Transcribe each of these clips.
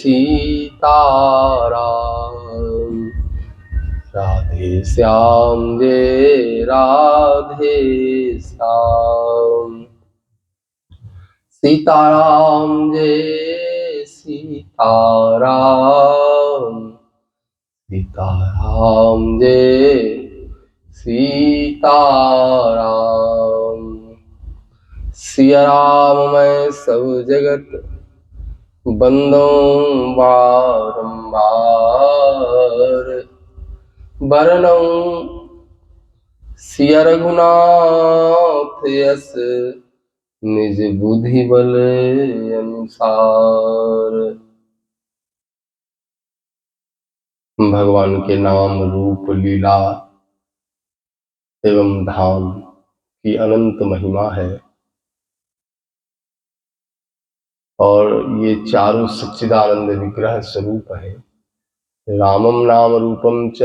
सीताराम, राधे श्याम जय राधे श्याम, सीताराम जय सीताराम, सीताराम जय सीताराम। सिया राम मैं सब जगत बंदो बारंबार, बरनऊं सिया रघुनाथ यस, निज बुद्धि बल अनुसार। भगवान के नाम रूप लीला एवं धाम की अनंत महिमा है और ये चारों सच्चिदानंद विग्रह स्वरूप है। रामम नाम रूपम च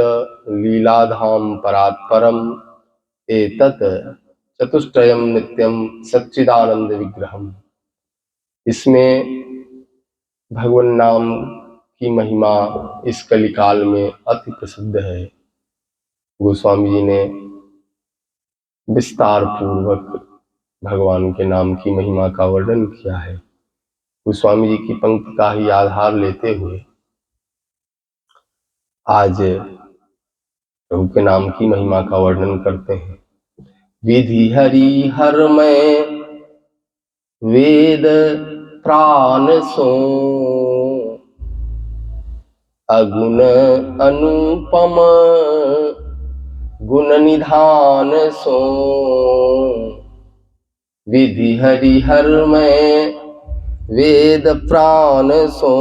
लीलाधाम परात्परम, एतत् चतुष्टयम नित्यम सच्चिदानंद विग्रहम। इसमें भगवान नाम की महिमा इस कलिकाल में अति प्रसिद्ध है। गोस्वामी जी ने विस्तार पूर्वक भगवान के नाम की महिमा का वर्णन किया है। गोस्वामी जी की पंक्ति का ही आधार लेते हुए आज प्रभु के नाम की महिमा का वर्णन करते हैं। विधि हरि हर में वेद प्राण सो, अगुण अनुपम गुण निधान सो, विधि हरि हर में वेद प्राण सो।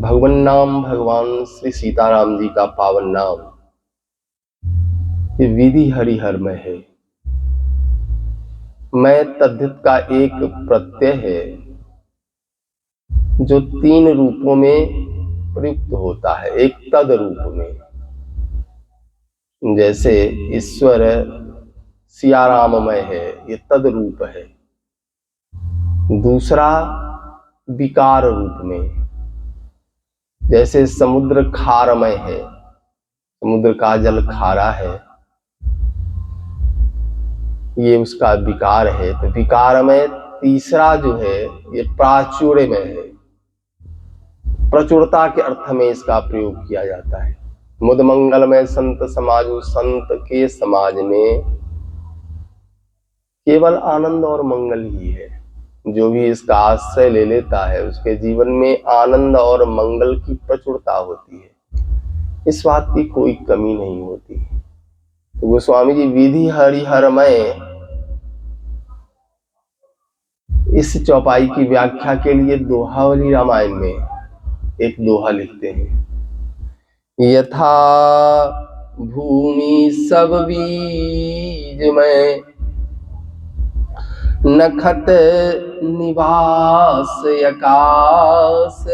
भगवान नाम भगवान श्री सीताराम जी का पावन नाम ये विधि हरिहर में है। मैं तद्धित का एक प्रत्यय है जो तीन रूपों में प्रयुक्त होता है। एक तद रूप में, जैसे ईश्वर सियाराममय है, ये तद रूप है। दूसरा विकार रूप में, जैसे समुद्र खारमय है, समुद्र का जल खारा है, ये उसका विकार है। तो विकार में तीसरा जो है ये प्राचुर्य में है, प्रचुरता के अर्थ में इसका प्रयोग किया जाता है। मुद मंगल में संत समाजो, संत के समाज में केवल आनंद और मंगल ही है। जो भी इसका आश्रय ले लेता है उसके जीवन में आनंद और मंगल की प्रचुरता होती है, इस बात की कोई कमी नहीं होती। तो गोस्वामी जी विधि हरिहरमय इस चौपाई की व्याख्या के लिए दोहावली रामायण में एक दोहा लिखते हैं। यथा भूमि सब बीज में, नखत निवास आकाश,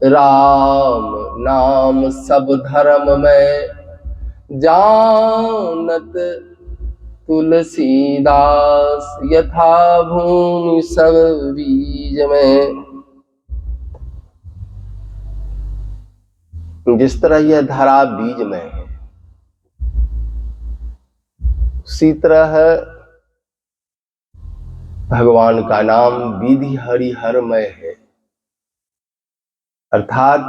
राम नाम सब धर्म में, जानत तुलसीदास। यथा भूमि सब बीज में, जिस तरह यह धरा बीज में है उसी तरह भगवान का नाम विधि हरिहरमय है। अर्थात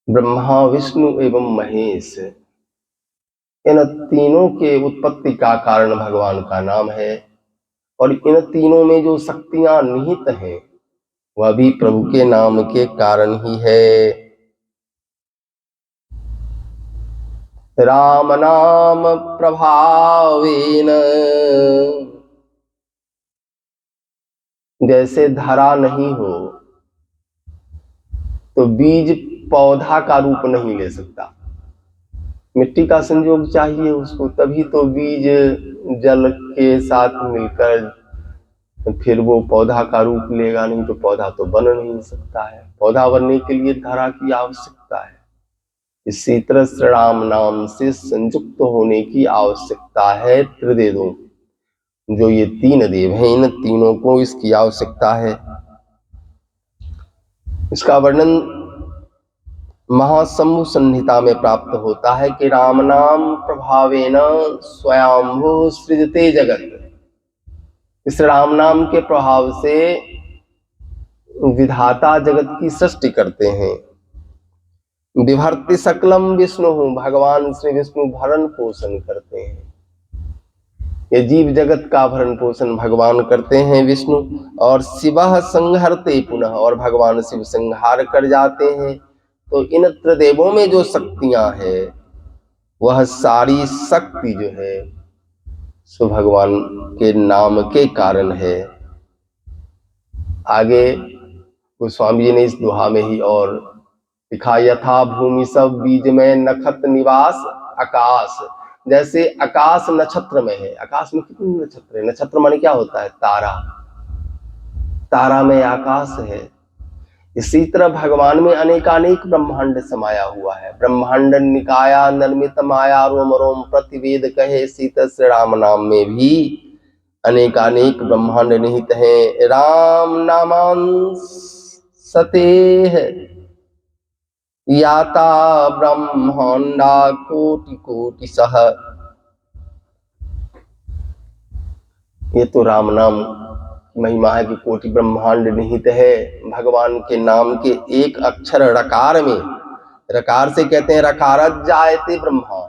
ब्रह्मा विष्णु एवं महेश इन तीनों के उत्पत्ति का कारण भगवान का नाम है और इन तीनों में जो शक्तियां निहित हैं वह भी प्रभु के नाम के कारण ही है। राम नाम प्रभावेन, जैसे धरा नहीं हो तो बीज पौधा का रूप नहीं ले सकता। मिट्टी का संयोग चाहिए उसको, तभी तो बीज जल के साथ मिलकर फिर वो पौधा का रूप लेगा, नहीं तो पौधा तो बन नहीं सकता है। पौधा बनने के लिए धरा की आवश्यकता है। इसी तरह श्री राम नाम से संयुक्त होने की आवश्यकता है त्रिवेदों। जो ये तीन देव हैं, इन तीनों को इसकी आवश्यकता है। इसका वर्णन महाशंभु संहिता में प्राप्त होता है कि राम नाम प्रभावेन स्वयंभू सृजते जगत। इस राम नाम के प्रभाव से विधाता जगत की सृष्टि करते हैं। विभर्ति सकलम विष्णु, भगवान श्री विष्णु भरण पोषण करते हैं। ये जीव जगत का भरण पोषण भगवान करते हैं विष्णु। और शिवः संहरते पुनः, और भगवान शिव संहार कर जाते हैं। तो इन त्रिदेवों में जो शक्तियां हैं, वह सारी शक्ति जो है सो भगवान के नाम के कारण है। आगे गोस्वामी जी ने इस दोहा में ही और लिखा, यथा भूमि सब बीज में नखत निवास आकाश। जैसे आकाश नक्षत्र में है, आकाश में कितने नक्षत्र है? नक्षत्र माने क्या होता है? तारा। तारा में आकाश है। इसी तरह भगवान में अनेकानेक ब्रह्मांड समाया हुआ है। ब्रह्मांड निकाया निर्मित माया रोम रोम प्रतिवेद कहे सीत श्री राम नाम में भी अनेकानेक ब्रह्मांड निहित हैं। राम नामान सतेह याता ब्रह्मांडा कोटि कोटि सह। ये तो राम नाम महिमा है कि कोटि ब्रह्मांड निहित है भगवान के नाम के एक अक्षर रकार में। रकार से कहते हैं रकारत जायते ब्रह्मा,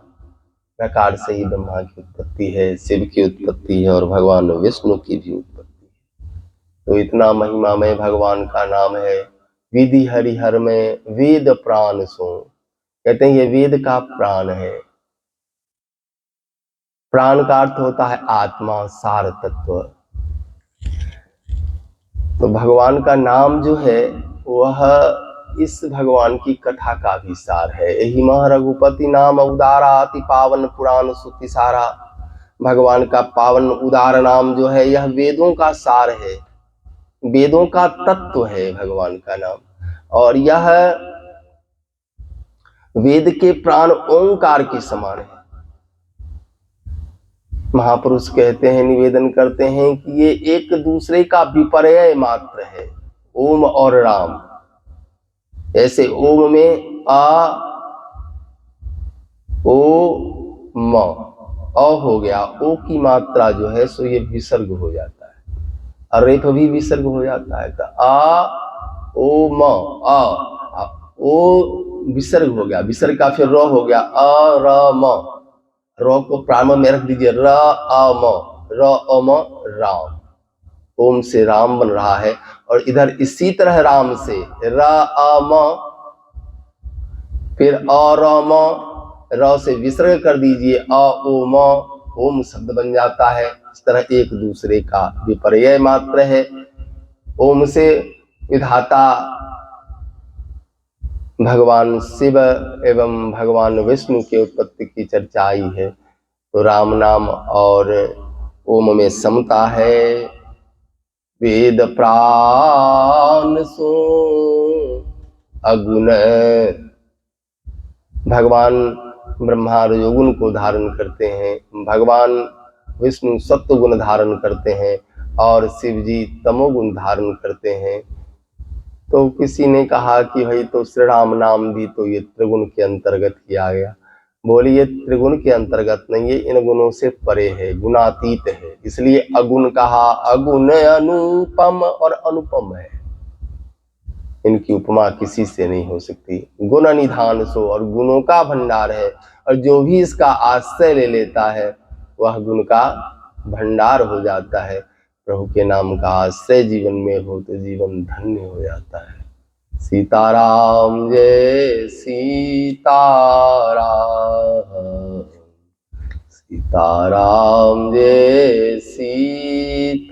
रकार से ही ब्रह्मा की उत्पत्ति है, शिव की उत्पत्ति है और भगवान विष्णु की भी उत्पत्ति है। तो इतना महिमामय भगवान का नाम है। विधि हरिहर में वेद प्राण सो, कहते हैं ये वेद का प्राण है। प्राण का अर्थ होता है आत्मा, सार तत्व। तो भगवान का नाम जो है वह इस भगवान की कथा का भी सार है। यही मह रघुपति नाम उदारा अति पावन पुराण सुति सारा। भगवान का पावन उदार नाम जो है यह वेदों का सार है, वेदों का तत्व है भगवान का नाम। और यह वेद के प्राण ओंकार के समान है। महापुरुष कहते हैं, निवेदन करते हैं कि ये एक दूसरे का विपर्य मात्र है, ओम और राम। ऐसे ओम में आ ओ म अ हो गया, ओ की मात्रा जो है सो ये विसर्ग हो जाता है, और रेफ भी विसर्ग हो जाता है। तो आ ओ म आ, ओ विसर्ग हो गया, विसर्ग का फिर र हो गया, अ र म, र को प्रारंभ में रख दीजिए, र अ म, र अ म राम। ओम से राम बन रहा है। और इधर इसी तरह राम से र अ म, फिर अ र म, र से विसर्ग कर दीजिए, अ ओ म, ओम शब्द बन जाता है। इस तरह एक दूसरे का विपर्य मात्र है। ओम से विधाता भगवान शिव एवं भगवान विष्णु की उत्पत्ति की चर्चा आई है। तो राम नाम और ओम में समता है। वेद प्राण सो अगुण, भगवान ब्रह्मा रजोगुण को धारण करते हैं, भगवान विष्णु सत्व गुण धारण करते हैं और शिव जी तमोगुण धारण करते हैं। तो किसी ने कहा कि भाई तो श्री राम नाम भी तो ये त्रिगुण के अंतर्गत किया गया। बोली ये त्रिगुण के अंतर्गत नहीं है, इन गुणों से परे है, गुणातीत है, इसलिए अगुण कहा। अगुण अनुपम और अनुपम है, इनकी उपमा किसी से नहीं हो सकती। गुण निधान सो, और गुणों का भंडार है, और जो भी इसका आश्रय ले लेता है वह गुण का भंडार हो जाता है। प्रभु के नाम का आश्रय जीवन में हो तो जीवन धन्य हो जाता है। सीताराम जय सीताराम, सीताराम जय सीताराम।